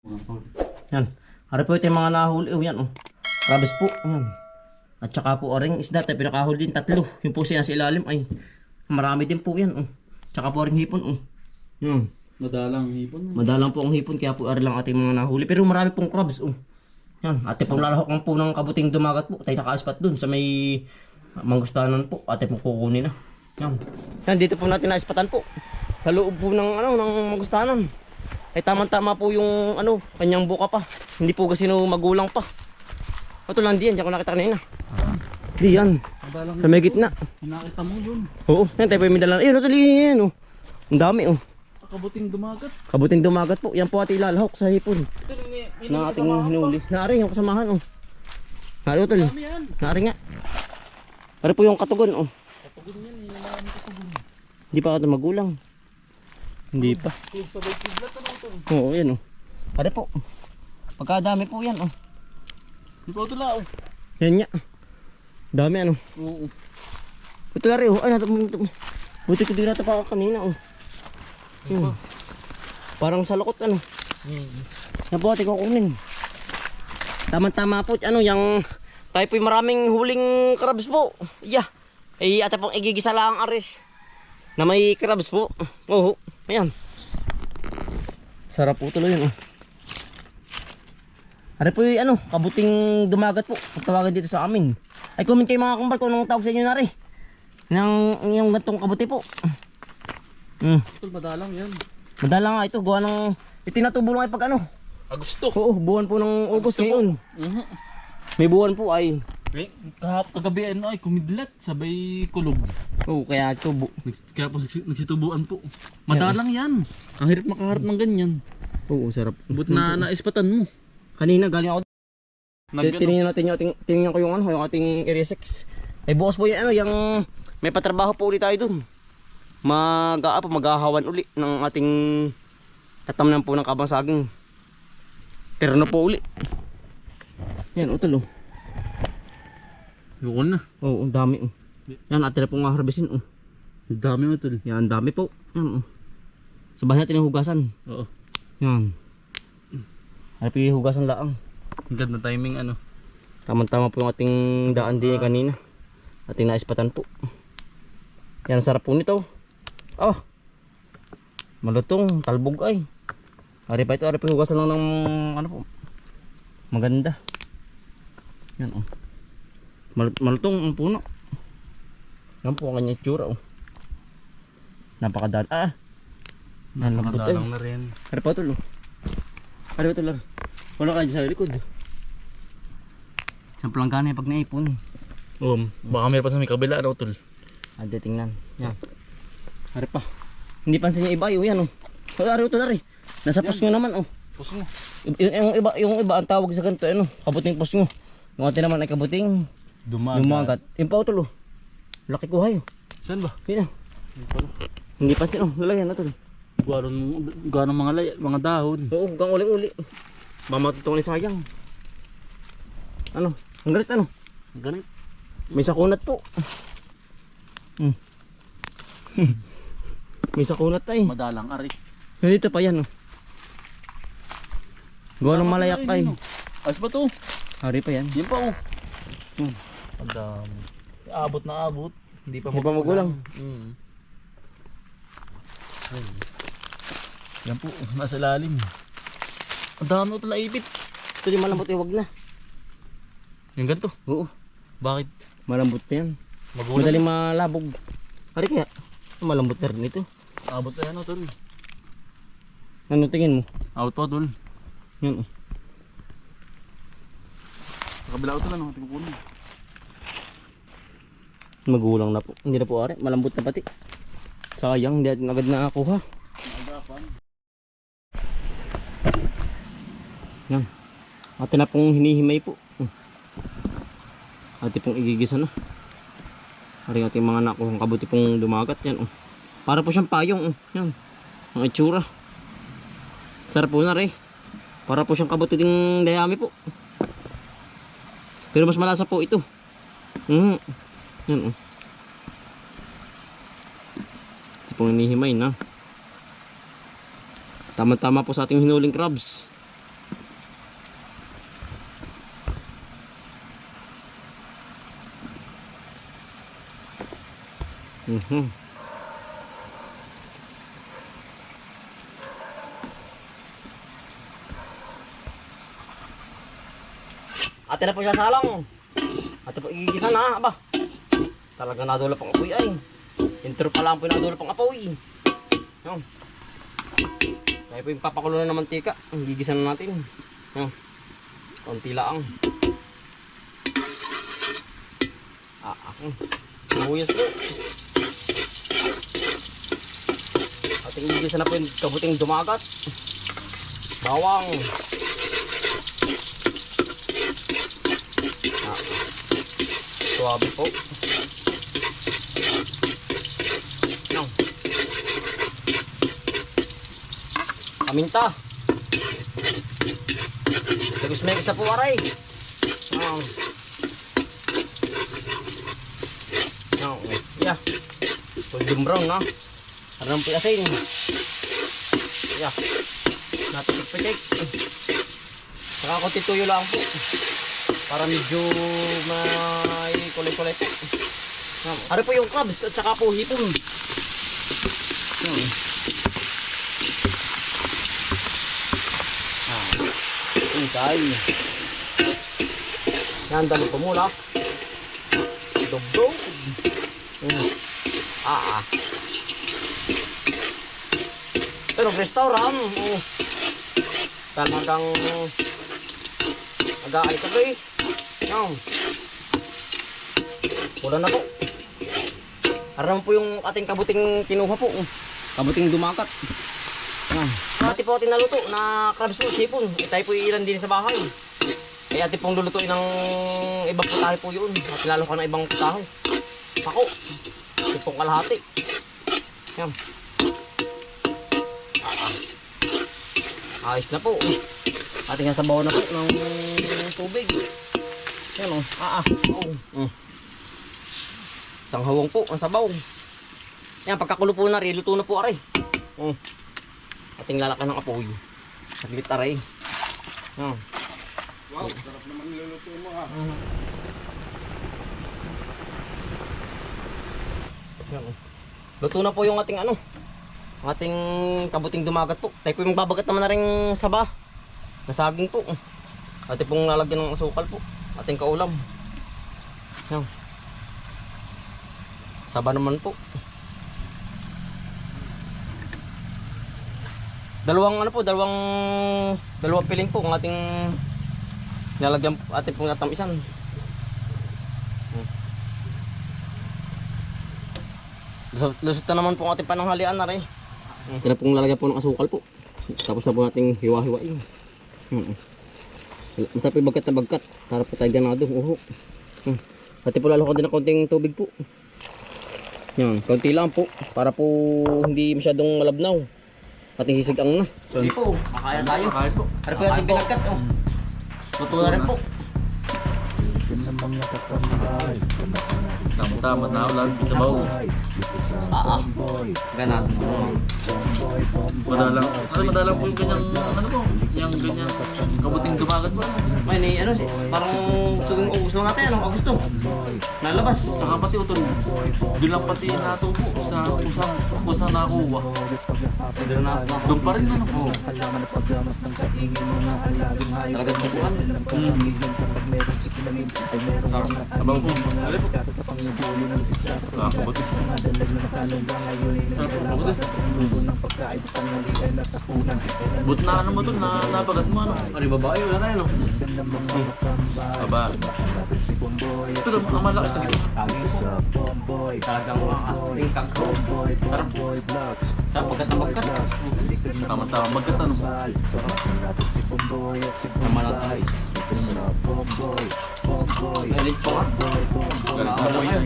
Yan. Hari po ito yung mga nahuli. Oh, yan. Oh. Crabs po. Yan. At saka po oring isda. Tayo pinakahuli din. Tatlo. Yung po siya sa ilalim. Ay, marami din po yan. Oh. Tsaka po oring hipon. Oh. Yan. Madalang hipon. Madalang po ang hipon. Kaya po ari lang ating mga nahuli. Pero marami pong crabs. Oh. Yan. Ate pong lalahok po ng kabuting dumagat po. Tayo nakaaspat dun sa may manggustanan po. Ate pong kukunin na. Yan. Yan. Dito po natin naispatan po. Sa loob po ng ng manggustanan. Ay tama-tama po yung kanyang buka pa. Hindi po kasi magulang pa. Ito lang diyan, diyan ko nakita kanina. Diyan. Sa may gitna. Nakita mo yun. Oo, yan tayo po yung may dalang. Ayun, ito yan. Oh. Ang dami oh. Kabuting dumagat. Kabuting dumagat po. Yan po ating ilalahok sa hipon. Na ating hinuli. Naari yung kasamahan oh. Naari ito. Naari nga. Naari po yung katugon oh. Katugon yan, marami katugon. Hindi pa ito magulang. Hindi pa. Sabay kidlat ano ito? Oo, yan oh. Naari po. Pagkadami po yan oh. Hindi pa ito lao. Yan nga. Dami ano. Oo. Ito naari oh. Ay, buti ko din natin pa kanina oh. Yun. Parang salukot ano. Yan po ating kukunin. Tama-tama po yung tayo po'y maraming huling crabs po. Yeah. Ay ate pong igigisa lang ang aris na may crabs po. Oo. Ayan. Sarap po tuloy yun oh. Ari po yung kabuting dumagat po. Pagtawagan dito sa amin. Ay comment kayo mga kumpal kung anong tawag sa inyo na rin. Yung gantong kabuti po. Ito madalang yan. Madala nga ito, gawa ng itinatubo lang ay pag Agosto. Oo, buwan po ng August ngayon. May buwan po ay. Kagabi ay kumidlat sabay kulog. Oo, kaya tubo. Kaya po nagsitubuan po. Madalang yan. Ang hirap makaharap ng ganyan. Oo, sarap. But na naispatan mo. Kanina galing ako. Tinignan natin tinignan ko yung ating Area 6. Ay bukas po yung may patrabaho po ulit tayo dun. Maghahawan uli ng ating tatamnan po ng kabang saging. Terno po uli. Yan, utol oh. Yun na. Oo, ang dami oh. Yan, atin na pong harvestin oh. Ang dami mo tol. Yan, ang dami po. Yan oh. Sabahin natin yung hugasan. Oo. Yan. Ano po yung hugasan laang. Ang ganda timing Tama-tama po yung ating daan din kanina. Ating naispatan po. Yan, sarap po nito. Oh. Malutong, talbog ay. Ari pa ito, ari pa hugasan lang ng po. Maganda. Yan oh. Malutong ang puno. Yan po ang kanyang itsura oh. Napakadal. Nalambot ay. na rin. Ari pa ito lo. Ari pa ito lo. Wala ka dyan sa likod. Sa planggana pag naipon. Baka meron pa sa may kabila tol. Ade tingnan. Yan. Ari pa. Hindi pansin yung iba yan oh. Ari ito ari. Nasa pusngo naman oh. Pusngo. Yung iba ang tawag sa ganito kabuting pusngo. Yung atin naman ay kabuting dumagat. Yung pa ito lo. Laki kuhay oh. Saan ba? Yan. Hindi pansin oh. Lalayan na ito. Gano'ng mga dahon. Oo, gang uling-uli. Mamatutong ni sayang. Ang galit Ganit. May sakunat po. May sakunat ay. Madalang ari. Dito pa yan oh. Gawa ng malayak ay. Ayos ba to? Hari pa yan. Yan pa oh. Ang dami. Abot na abot. Hindi pa Hindi pa magulang. Yan po, nasa lalim. Ang dami ito naipit. Ito yung malambot wag na. Yung ganito? Oo. Bakit? Malambot na yan. Magulang. Madaling malabog. Hari nga. Malambot na rin ito. Abot na yan tol. Ano tingin mo? Abot pa tol. Yan oh. Sa kabila ito lang, natin kukunin. Magulang na po. Hindi na po ari. Malambot na pati. Sayang, hindi natin agad nakakuha. Naagapan. Yan. Atin na pong hinihimay po. Atin pong igigisa na. Hari ating mga nakuhang kabuti pong dumagat. Yan. Para po siyang payong. Yan. Ang itsura. Sarap po na rin. Para po siyang kabuti ding dayami po. Pero mas malasa po ito. Yan. Ito pong hinihimay na. Tama-tama po sa ating hinuling crabs. Mhm. Ate na po siya salang. Ate po igigisa na, aba. Talaga nadula pang apoy ay. Intro pa lang po nadula pang apoy. Yan. Kaya po yung papakulo na ng mantika. Gigisa na natin. Yan. Konti lang. Buyas po. Ating igigisa na po yung kabuting dumagat. Bawang. Suwabe po. Yan. Paminta. Megis-megis na po aray. Yan. Yan. Yeah. Golden brown na. Harang po yung asin. Yeah. Napitik-pitik. Saka konti tuyo lang po. Para medyo may kulay-kulay po. Hari po yung crabs at saka po hipon. Hintay. Yan, dali po mula. Dog-dog. Ito, nag-restaurant. Talagang mag-aay tuloy. Yan. Wala na po. Aram po yung ating kabuting kinuha po. Kabuting dumakat. Yan. Ate po ating naluto na crabs po, sipon. Tayo po ilan din sa bahay. Kaya ate pong lulutuin ng ibang putahe po yun. At lalo ka ng ibang putahe. Ako. Sipong kalahati. Yan. Ayos na po. Ating nasabaw na po ng tubig. Yan o. Isang hawang po ang sabaw. Yan, pagkakulo po na rin, luto na po aray. Ating lalakan ng apoy. Saglit aray. Yan. Wow, sarap naman niluluto mo ha. Yan o. Luto na po yung ating ano. Ating kabuting dumagat po. Tayo po yung babagat naman na rin saba. Nasaging po. Ating pong lalagyan ng asukal po. Ating kaulam. Yan. Saba naman po. Dalawang piling po ang ating nilalagyan po, ating pong natamisan. Lusot na naman po ang ating pananghalian na rin. Ito na pong lalagyan po ng asukal po. Tapos na po nating hiwa-hiwain. Masarap yung bagkat na bagkat. Para po tayo ganado. Pati po lalo ko din ng konting tubig po. Yan, konti lang po. Para po hindi masyadong malabnaw. Pati sisigang na. Sige po, makaya tayo. Makaya po. Para po natin binagkat. Luto na rin po. Tama-tama na ulan sa baw. Ganado. Madalang po yung ganyang, ano po, yung ganyang kabuting dumagat po. May ni ano, parang sugong August lang natin, anong Agusto? Nalabas. Tsaka pati utol, doon lang pati natubo sa kusang nakuha. Doon pa rin ano po. Talagang tubuan. Sabaw po. Alip po. Kabuti. But na ano mo to, napagat mo ano? Ano yung babae? Wala tayo no? Baba. Ito doon, ang malaki sa gito. Talagang tingkag ko. Sarap pagkat na pagkat. Tama-tama, magkatano. Naman ang guys. Galit po ka. Galit na po yan.